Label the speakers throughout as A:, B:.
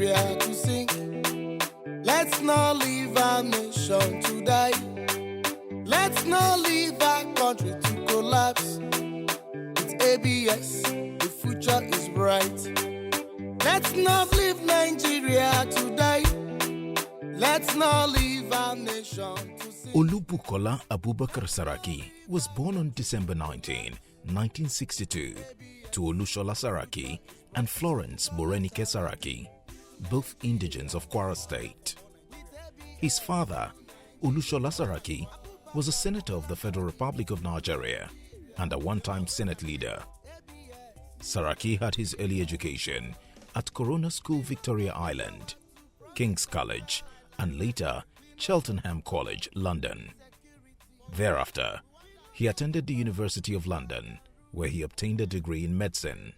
A: Nigeria to sink. Let's not leave our nation to die. Let's not leave our country to collapse. With ABS, the future is bright. Let's not leave Nigeria to die. Let's not leave our nation to sink.
B: Bukola Abubakar Saraki was born on December 19, 1962, to Olushola Saraki and Florence Morenike Saraki, both indigents of Kwara State. His father, Olushola Saraki, was a senator of the Federal Republic of Nigeria and a one-time Senate leader. Saraki had his early education at Corona School, Victoria Island, King's College, and later Cheltenham College, London. Thereafter, he attended the University of London, where he obtained a degree in medicine.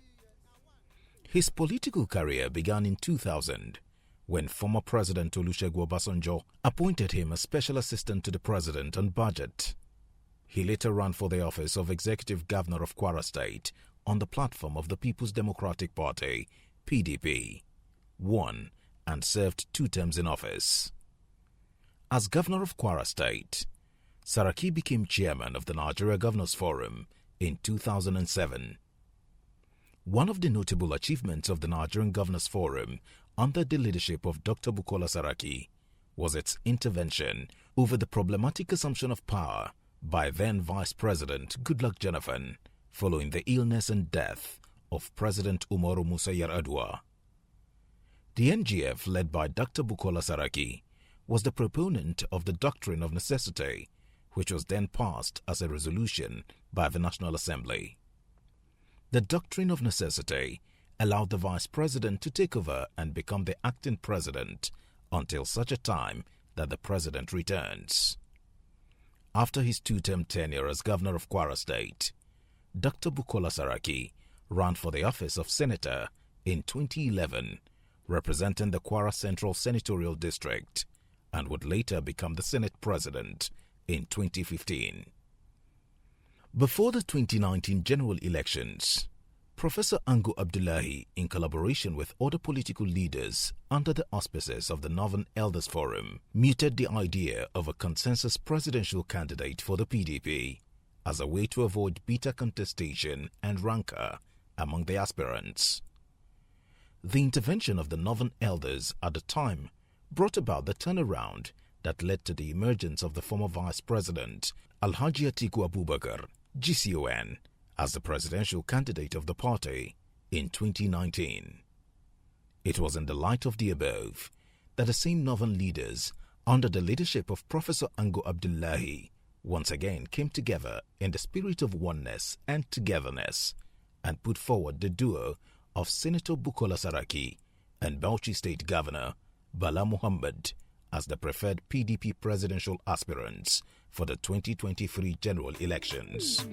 B: His political career began in 2000, when former President Olusegun Obasanjo appointed him as Special Assistant to the President on Budget. He later ran for the office of Executive Governor of Kwara State on the platform of the People's Democratic Party, PDP, won and served 2 terms in office. As Governor of Kwara State, Saraki became chairman of the Nigeria Governors Forum in 2007. One of the notable achievements of the Nigerian Governors Forum under the leadership of Dr. Bukola Saraki was its intervention over the problematic assumption of power by then Vice President Goodluck Jonathan following the illness and death of President Umaru Musa Yar'Adua. The NGF, led by Dr. Bukola Saraki, was the proponent of the doctrine of necessity, which was then passed as a resolution by the National Assembly. The doctrine of necessity allowed the Vice President to take over and become the acting President until such a time that the President returns. After his 2-term tenure as Governor of Kwara State, Dr. Bukola Saraki ran for the office of Senator in 2011, representing the Kwara Central Senatorial District, and would later become the Senate President in 2015. Before the 2019 general elections, Professor Ango Abdullahi, in collaboration with other political leaders under the auspices of the Northern Elders Forum, mooted the idea of a consensus presidential candidate for the PDP as a way to avoid bitter contestation and rancor among the aspirants. The intervention of the Northern Elders at the time brought about the turnaround that led to the emergence of the former Vice President Alhaji Atiku Abubakar, GCON, as the presidential candidate of the party in 2019. It was in the light of the above that the same Northern leaders, under the leadership of Professor Ango Abdullahi, once again came together in the spirit of oneness and togetherness and put forward the duo of Senator Bukola Saraki and Bauchi State Governor Bala Muhammad as the preferred PDP presidential aspirants for the 2023 general elections.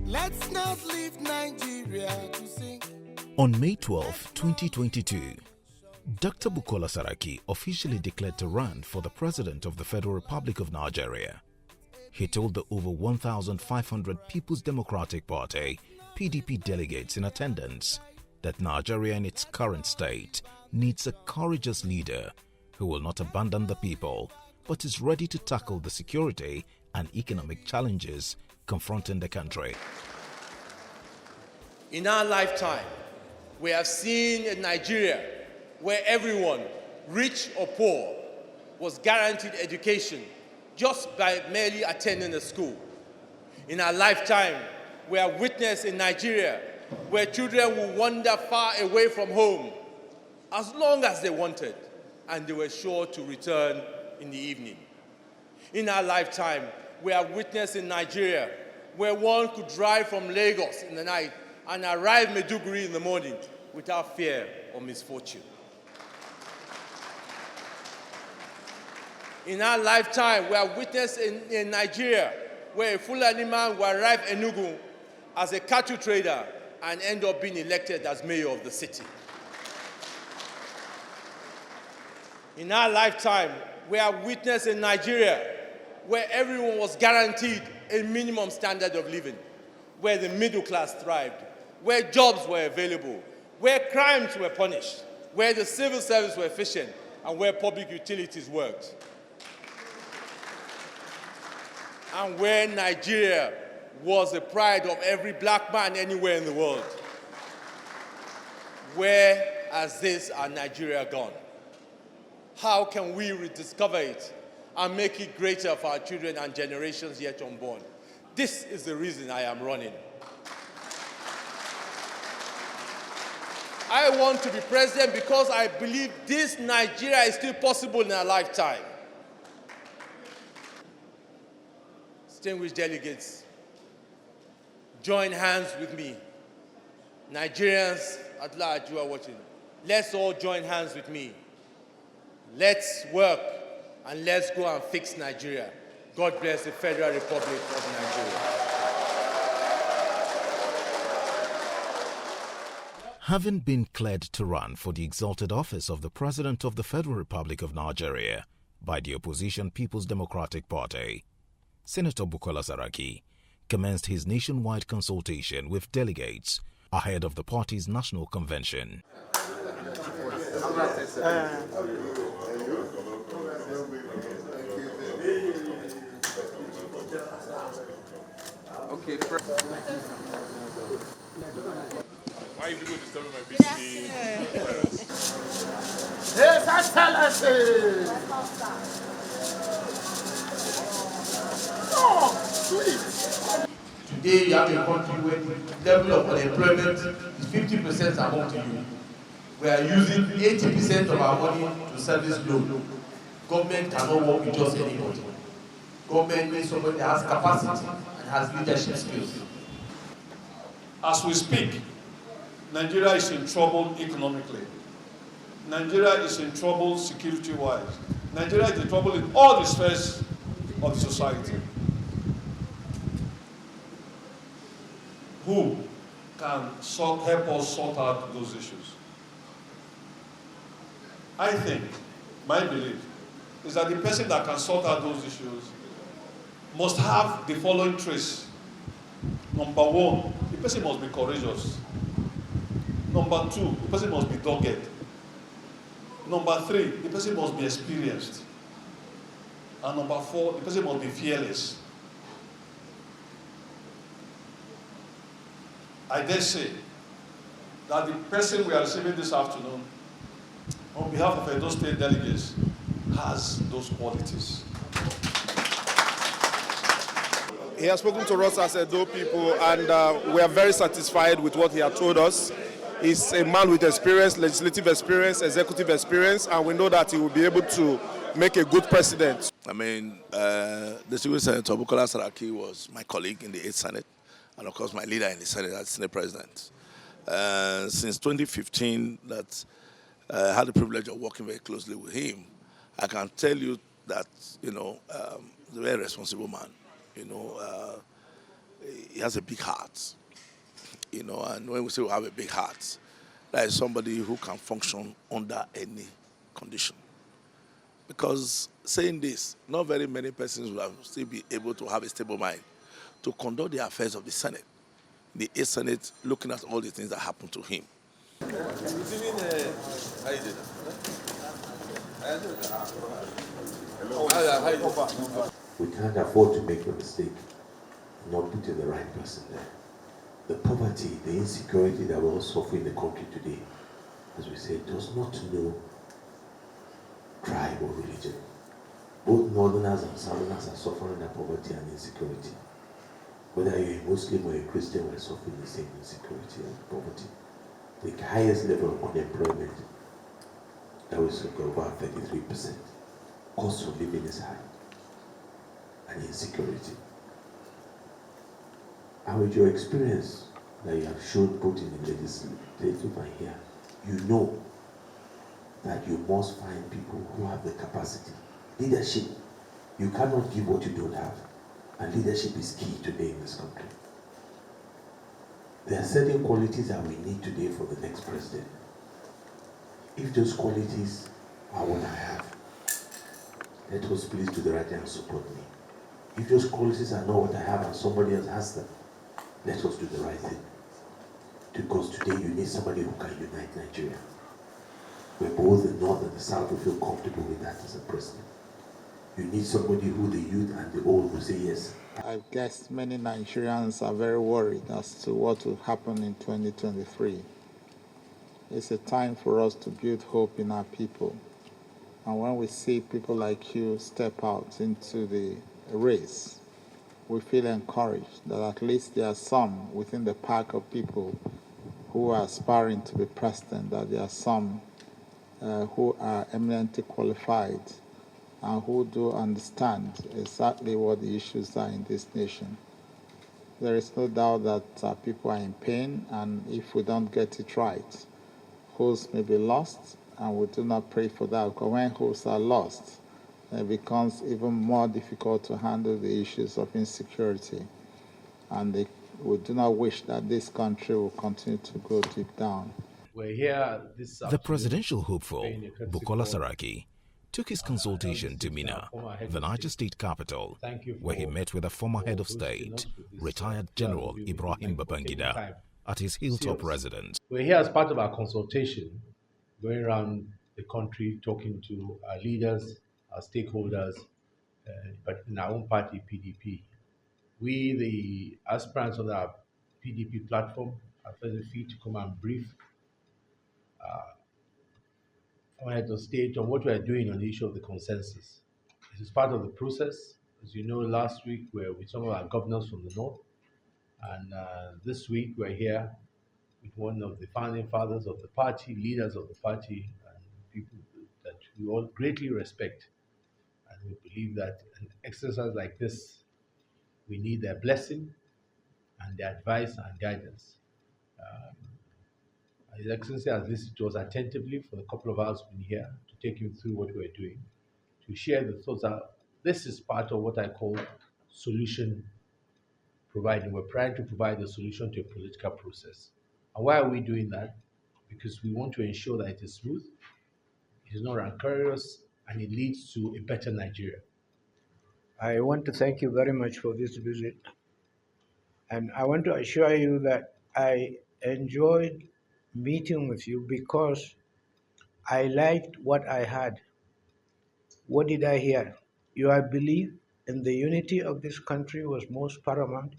A: Let's not leave Nigeria to sink.
B: On May 12, 2022, Dr. Bukola Saraki officially declared to run for the President of the Federal Republic of Nigeria. He told the over 1,500 People's Democratic Party PDP delegates in attendance that Nigeria in its current state needs a courageous leader who will not abandon the people but is ready to tackle the security and economic challenges confronting the country.
C: In our lifetime, we have seen a Nigeria where everyone, rich or poor, was guaranteed education just by merely attending a school. In our lifetime, we have witnessed in Nigeria where children will wander far away from home as long as they wanted, and they were sure to return in the evening. In our lifetime, we have witnessed in Nigeria where one could drive from Lagos in the night and arrive Maiduguri in the morning without fear or misfortune. In our lifetime, we have witnessed in Nigeria where a Fulani man will arrive Enugu as a cattle trader and end up being elected as mayor of the city. In our lifetime, we have witnessed in Nigeria where everyone was guaranteed a minimum standard of living, where the middle class thrived, where jobs were available, where crimes were punished, where the civil service were efficient, and where public utilities worked. And where Nigeria was the pride of every black man anywhere in the world. Where has this our Nigeria gone? How can we rediscover it and make it greater for our children and generations yet unborn? This is the reason I am running. I want to be president because I believe this Nigeria is still possible in our lifetime. Distinguished delegates, join hands with me. Nigerians at large who are watching, let's all join hands with me. Let's work and let's go and fix Nigeria. God bless the Federal Republic of Nigeria.
B: Having been cleared to run for the exalted office of the President of the Federal Republic of Nigeria by the opposition People's Democratic Party, Senator Bukola Saraki commenced his nationwide consultation with delegates ahead of the party's national convention.
D: Okay.
E: Why are you people disturbing my busy?
A: Yes, Excellency! Oh, please.
C: Today, you have a country where the level of unemployment is 50% among the youth. We are using 80% of our money to service loan. Government cannot work with just anybody. Government needs somebody that has capacity and has leadership skills.
E: As we speak, Nigeria is in trouble economically. Nigeria is in trouble security-wise. Nigeria is in trouble in all the spheres of the society. Who can help us sort out those issues? I think, my belief, is that the person that can sort out those issues must have the following traits. Number one, the person must be courageous. Number two, the person must be dogged. Number three, the person must be experienced. And number four, the person must be fearless. I dare say that the person we are receiving this afternoon, on behalf of Edo State delegates, has those qualities.
F: He has spoken to us as Edo people, and we are very satisfied with what he has told us. He's a man with experience, legislative experience, executive experience, and we know that he will be able to make a good president.
G: I mean, Distinguished Senator Bukola Saraki was my colleague in the 8th Senate, and of course my leader in the Senate as Senate President. Since 2015, that I had the privilege of working very closely with him. I can tell you that, he's a very responsible man. He has a big heart. And when we say we have a big heart, that is somebody who can function under any condition. Because saying this, not very many persons will still be able to have a stable mind to conduct the affairs of the Senate. The 8th Senate, looking at all the things that happened to him.
H: We can't afford to make a mistake, not putting the right person there. The poverty, the insecurity that we're all suffering in the country today, as we say, does not know tribe or religion. Both northerners and southerners are suffering the poverty and insecurity. Whether you're a Muslim or a Christian, we're suffering the same insecurity and poverty. The highest level of unemployment, that was over 33%. Cost of living is high. And insecurity. And with your experience that you have shown both in the legislative and here, you know that you must find people who have the capacity. Leadership, you cannot give what you don't have. And leadership is key today in this country. There are certain qualities that we need today for the next president. If those qualities are what I have, let us please do the right thing and support me. If those qualities are not what I have and somebody else has them, let us do the right thing. Because today you need somebody who can unite Nigeria. Where both the North and the South will feel comfortable with that as a president. You need somebody who the youth and the old will say yes.
D: I guess many Nigerians are very worried as to what will happen in 2023. It's a time for us to build hope in our people. And when we see people like you step out into the race, we feel encouraged that at least there are some within the pack of people who are aspiring to be president, that there are some who are eminently qualified and who do understand exactly what the issues are in this nation. There is no doubt that people are in pain, and if we don't get it right, hopes may be lost, and we do not pray for that, because when hopes are lost, it becomes even more difficult to handle the issues of insecurity. And we do not wish that this country will continue to go deep down.
C: We're here
B: The presidential hopeful, Bukola Saraki, took his consultation to Minna, the Niger state capital, where he met with the former head of state, retired General Ibrahim Babangida, at his hilltop residence.
C: We're here as part of our consultation, going around the country talking to our leaders, our stakeholders, but in our own party, PDP. We, the aspirants on our PDP platform, are further free to come and brief our head of state on what we are doing on the issue of the consensus. This is part of the process. As you know, last week we were with some of our governors from the north, and this week we're here with one of the founding fathers of the party, leaders of the party, and people that we all greatly respect. And we believe that an exercise like this, we need their blessing and their advice and guidance. His Excellency has listened to us attentively for the couple of hours we've been here to take him through what we're doing, to share the thoughts that this is part of what I call solution providing. We're trying to provide a solution to a political process. And why are we doing that? Because we want to ensure that it is smooth, it is not rancorous, and it leads to a better Nigeria.
I: I want to thank you very much for this visit. And I want to assure you that I enjoyed meeting with you because I liked what I heard. What did I hear? Your belief in the unity of this country was most paramount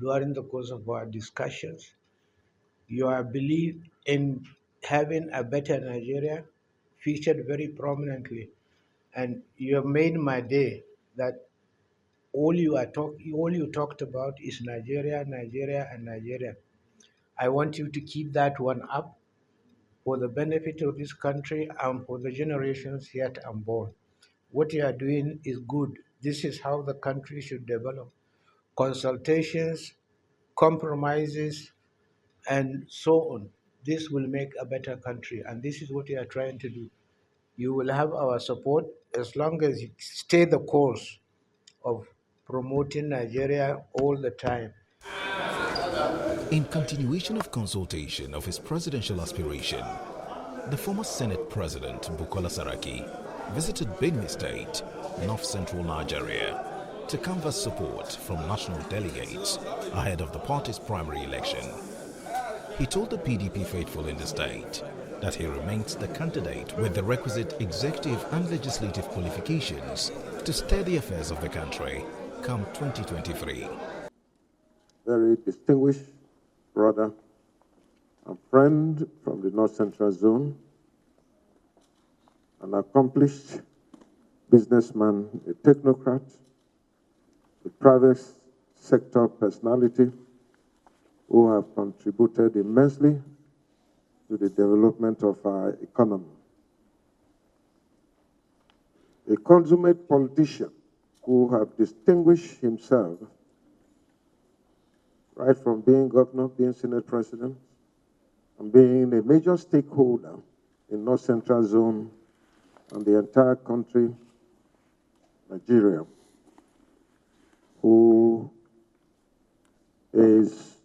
I: during the course of our discussions. Your belief in having a better Nigeria featured very prominently. And you have made my day that all you talked about is Nigeria, Nigeria, and Nigeria. I want you to keep that one up for the benefit of this country and for the generations yet unborn. What you are doing is good. This is how the country should develop. Consultations, compromises, and so on. This will make a better country, and this is what you are trying to do. You will have our support as long as you stay the course of promoting Nigeria all the time.
B: In continuation of consultation of his presidential aspiration, the former Senate President Bukola Saraki visited Benue State, north-central Nigeria, to canvass support from national delegates ahead of the party's primary election. He told the PDP faithful in the state that he remains the candidate with the requisite executive and legislative qualifications to steer the affairs of the country come 2023.
J: Very distinguished brother and friend from the North Central Zone, an accomplished businessman, a technocrat, a private sector personality who have contributed immensely to the development of our economy. A consummate politician who have distinguished himself right from being governor, being Senate President, and being a major stakeholder in North Central Zone and the entire country, Nigeria, who is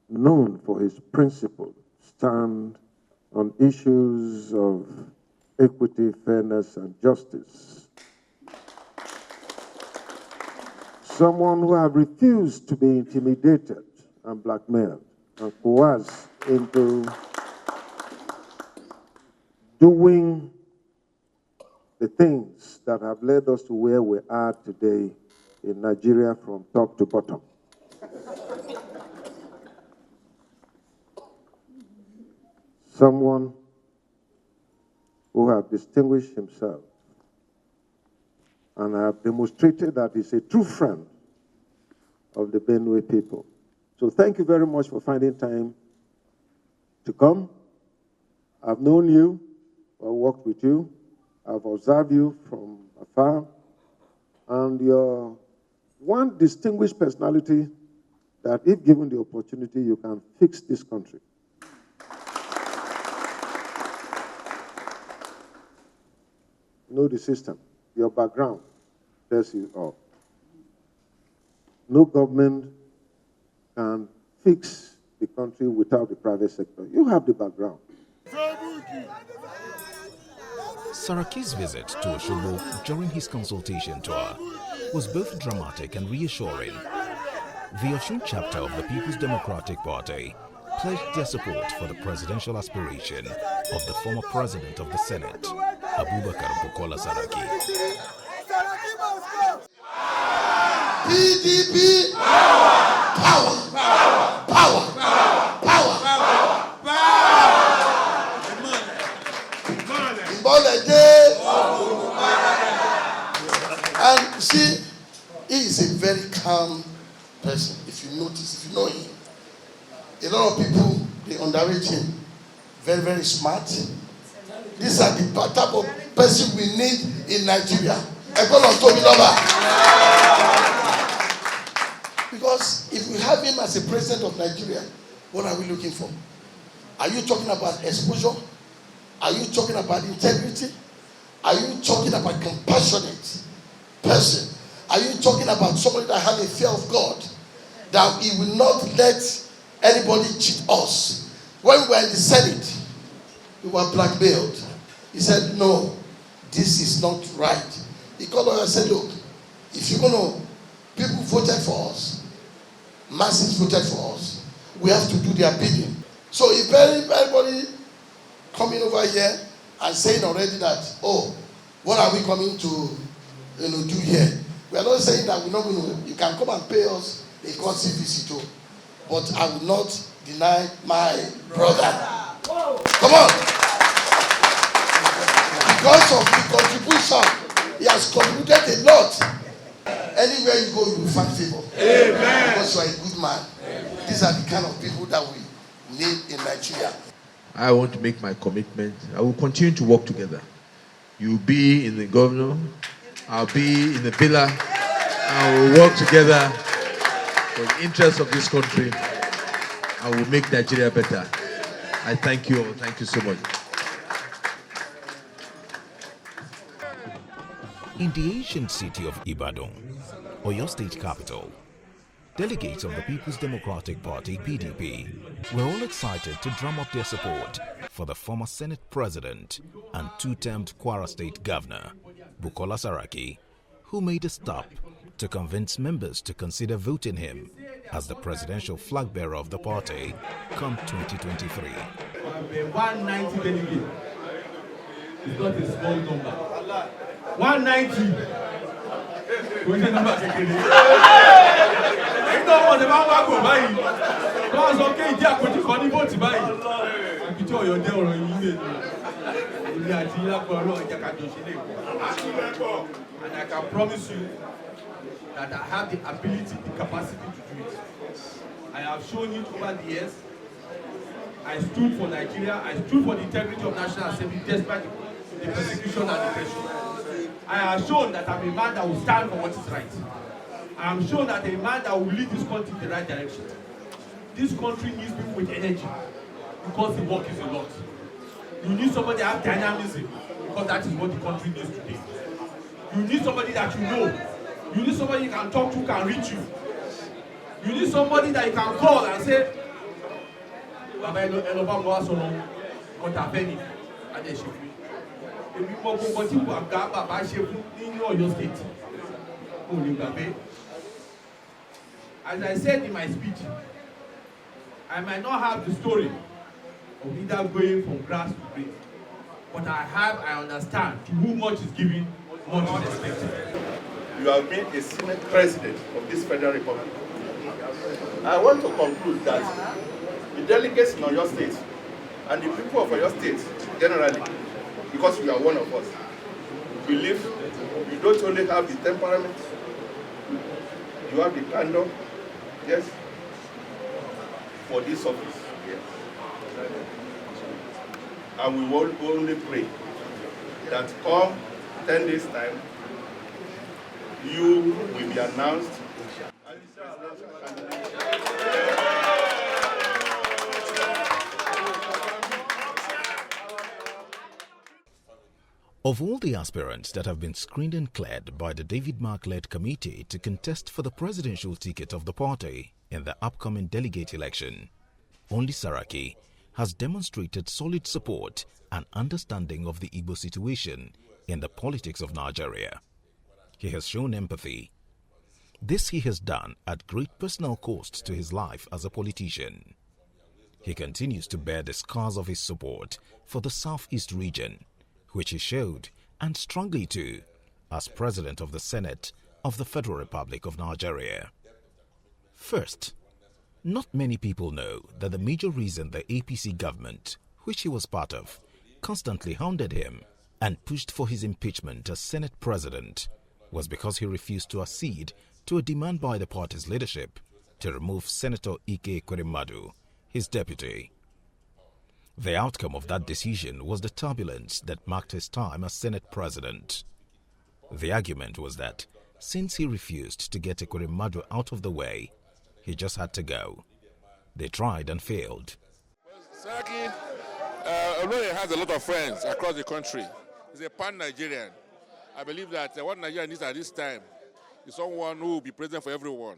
J: known for his principled stand on issues of equity, fairness, and justice. Someone who has refused to be intimidated and blackmailed and coerced into doing the things that have led us to where we are today in Nigeria from top to bottom. Someone who have distinguished himself and have demonstrated that he's a true friend of the Benue people. So thank you very much for finding time to come. I've known you, I've worked with you, I've observed you from afar, and you're one distinguished personality that if given the opportunity, you can fix this country. You know the system, your background tells you all. No government can fix the country without the private sector. You have the background.
B: Saraki's visit to Osogbo during his consultation tour was both dramatic and reassuring. The Osun chapter of the People's Democratic Party pledged their support for the presidential aspiration of the former president of the Senate, Abubakar Bukola Saraki.
A: PDP, power, power, power, power, and see, he is a very calm person. If you notice, if you know him, a lot of people, they underrate him. Very, very smart. These are the type of person we need in Nigeria. Because if we have him as a president of Nigeria, what are we looking for? Are you talking about exposure? Are you talking about integrity? Are you talking about compassionate person? Are you talking about somebody that has a fear of God? That he will not let anybody cheat us. When we were in the Senate, we were blackmailed. He said, no, this is not right. He called us and said, look, if you're going to, people voted for us, masses voted for us, we have to do their bidding. So if anybody coming over here and saying already that, oh, what are we coming to do here? We are not saying that we're not going to, you can come and pay us a courtesy visit too. But I will not deny my brother. Come on. Because of the contribution, he has contributed a lot. Anywhere you go, you will find favor. Amen. Because you are a good man. Amen. These are the kind of people that we need in Nigeria.
K: I want to make my commitment. I will continue to work together. You will be in the governor. I'll be in the pillar. I will work together for the interest of this country. I will make Nigeria better. I thank you all. Thank you so much.
B: In the ancient city of Ibadan, Oyo State capital, delegates of the People's Democratic Party (PDP) were all excited to drum up their support for the former Senate President and two-termed Kwara State Governor, Bukola Saraki, who made a stop to convince members to consider voting him as the presidential flag bearer of the party come 2023.
L: 190 delegates. It's not a small number. 190. What's the number? You know what the man will go by. Because okay, they are going to funny vote by. I'm picture your day or you and I can promise you that I have the ability, the capacity to do it. I have shown it over the years. I stood for Nigeria. I stood for the integrity of National Assembly despite the persecution and oppression. I have shown that I'm a man that will stand for what is right. I am shown that I'm a man that will lead this country in the right direction. This country needs people with energy because the work is a lot. You need somebody that has dynamism because that is what the country needs today. You need somebody that you know. You need somebody you can talk to, can reach you. You need somebody that you can call and say, Baba, as I said in my speech, I might not have the story of either going from grass to grace. But I understand, to whom much is given, much is expected.
M: You have been a Senate President of this Federal Republic. I want to conclude that the delegates in your state and the people of your state generally, because you are one of us, believe you don't only have the temperament, you have the candor, yes, for this office. Yes. And we will only pray that come 10 days' time, you will be announced.
B: Of all the aspirants that have been screened and cleared by the David Mark-led committee to contest for the presidential ticket of the party in the upcoming delegate election, only Saraki has demonstrated solid support and understanding of the Igbo situation in the politics of Nigeria. He has shown empathy. This he has done at great personal cost to his life as a politician. He continues to bear the scars of his support for the Southeast region, which he showed, and strongly too, as President of the Senate of the Federal Republic of Nigeria. First, not many people know that the major reason the APC government, which he was part of, constantly hounded him and pushed for his impeachment as Senate President was because he refused to accede to a demand by the party's leadership to remove Senator Wike Ekweremadu, his deputy. The outcome of that decision was the turbulence that marked his time as Senate President. The argument was that since he refused to get Ekweremadu out of the way, he just had to go. They tried and failed.
N: Saraki, although he has a lot of friends across the country, he's a pan-Nigerian. I believe that what Nigeria needs at this time is someone who will be president for everyone.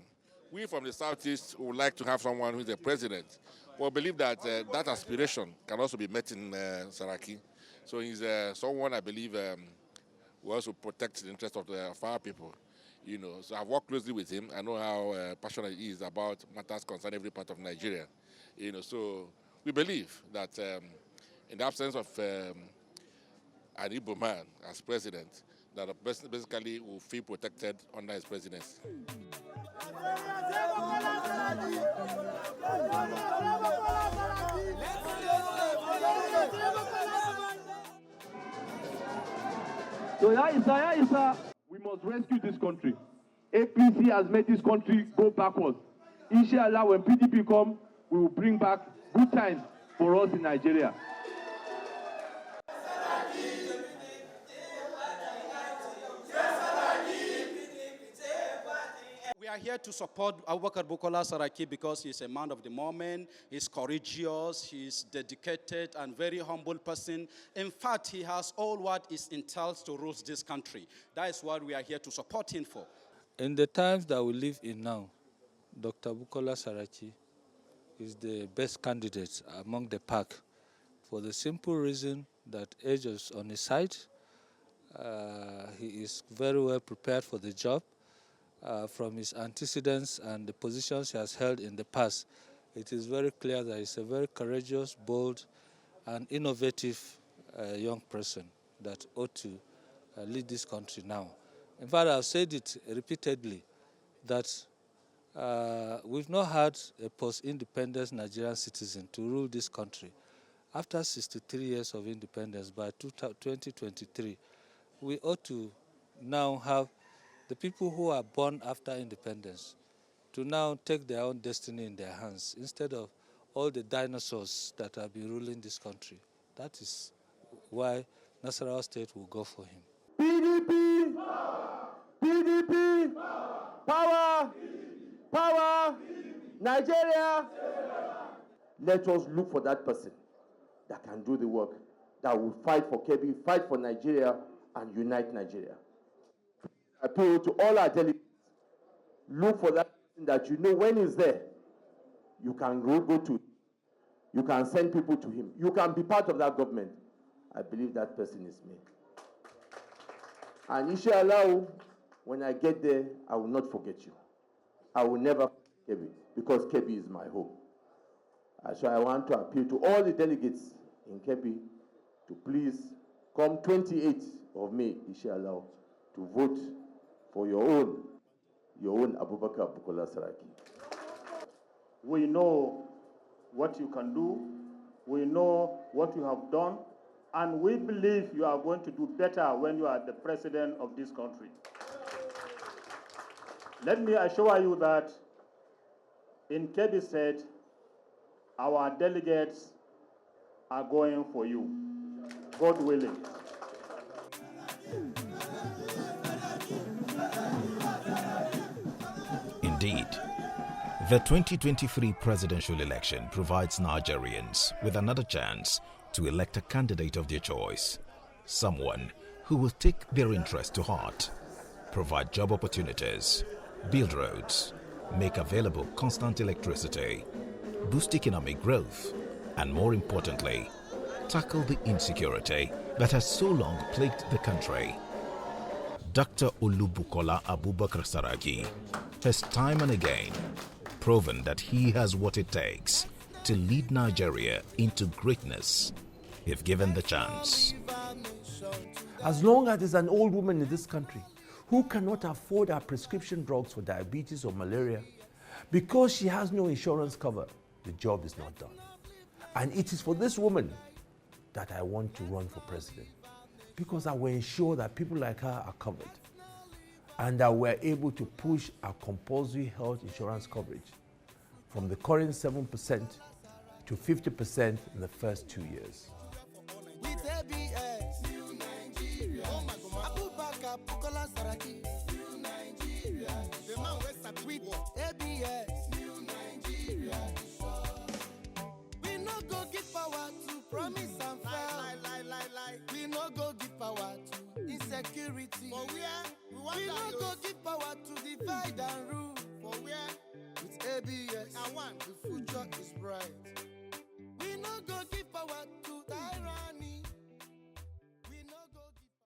N: We from the Southeast would like to have someone who is a president. But I believe that that aspiration can also be met in Saraki. So he's someone I believe will also protect the interest of our people. You know, so I've worked closely with him. I know how passionate he is about matters concerning every part of Nigeria. You know, so we believe that in the absence of an Igbo man as president, that basically will feel protected under his presidency.
L: So Isa, we must rescue this country. APC has made this country go backwards. Inshallah, when PDP come, we will bring back good times for us in Nigeria.
O: We are here to support Abubakar Bukola Saraki because he's a man of the moment, he's courageous, he's dedicated and very humble person. In fact, he has all what is entailed to rule this country. That is what we are here to support him for.
P: In the times that we live in now, Dr. Bukola Saraki is the best candidate among the pack for the simple reason that age is on his side. He is very well prepared for the job. From his antecedents and the positions he has held in the past, it is very clear that he's a very courageous, bold, and innovative young person that ought to lead this country now. In fact, I've said it repeatedly that we've not had a post-independence Nigerian citizen to rule this country. After 63 years of independence, by 2023, we ought to now have the people who are born after independence to now take their own destiny in their hands instead of all the dinosaurs that have been ruling this country. That is why Nasarawa State will go for him.
L: PDP! PDP! Power! Power! Nigeria! Let us look for that person that can do the work, that will fight for Kebbi, fight for Nigeria, and unite Nigeria. I appeal to all our delegates, look for that person that you know when he's there, you can go to, you can send people to him, you can be part of that government. I believe that person is me. And inshallah, when I get there, I will not forget you. I will never forget Kebbi, because Kebbi is my home.
Q: So I want to appeal to all the delegates in Kebbi to please come 28th of May, inshallah, to vote for your own Abubakar Bukola Saraki.
R: We know what you can do, we know what you have done, and we believe you are going to do better when you are the president of this country. Let me assure you that in Kebbi State, our delegates are going for you, God willing.
B: Indeed, the 2023 presidential election provides Nigerians with another chance to elect a candidate of their choice, someone who will take their interest to heart, provide job opportunities, build roads, make available constant electricity, boost economic growth, and more importantly, tackle the insecurity that has so long plagued the country. Dr. Bukola Abubakar Saraki has time and again proven that he has what it takes to lead Nigeria into greatness if given the chance.
S: As long as there's an old woman in this country who cannot afford her prescription drugs for diabetes or malaria because she has no insurance cover, the job is not done. And it is for this woman that I want to run for president, because I will ensure that people like her are covered and that we're able to push our compulsory health insurance coverage from the current 7% to 50% in the first 2 years.
A: With ABS, New Nigeria. Oh my God, Abubakar Bukola Saraki, New Nigeria. The man with ABS, New Nigeria. We no go give power to promise and fail. Lie. We no go give power to insecurity. For where? We no go give power to divide and rule. For where? With ABS, the future is bright. We no go give power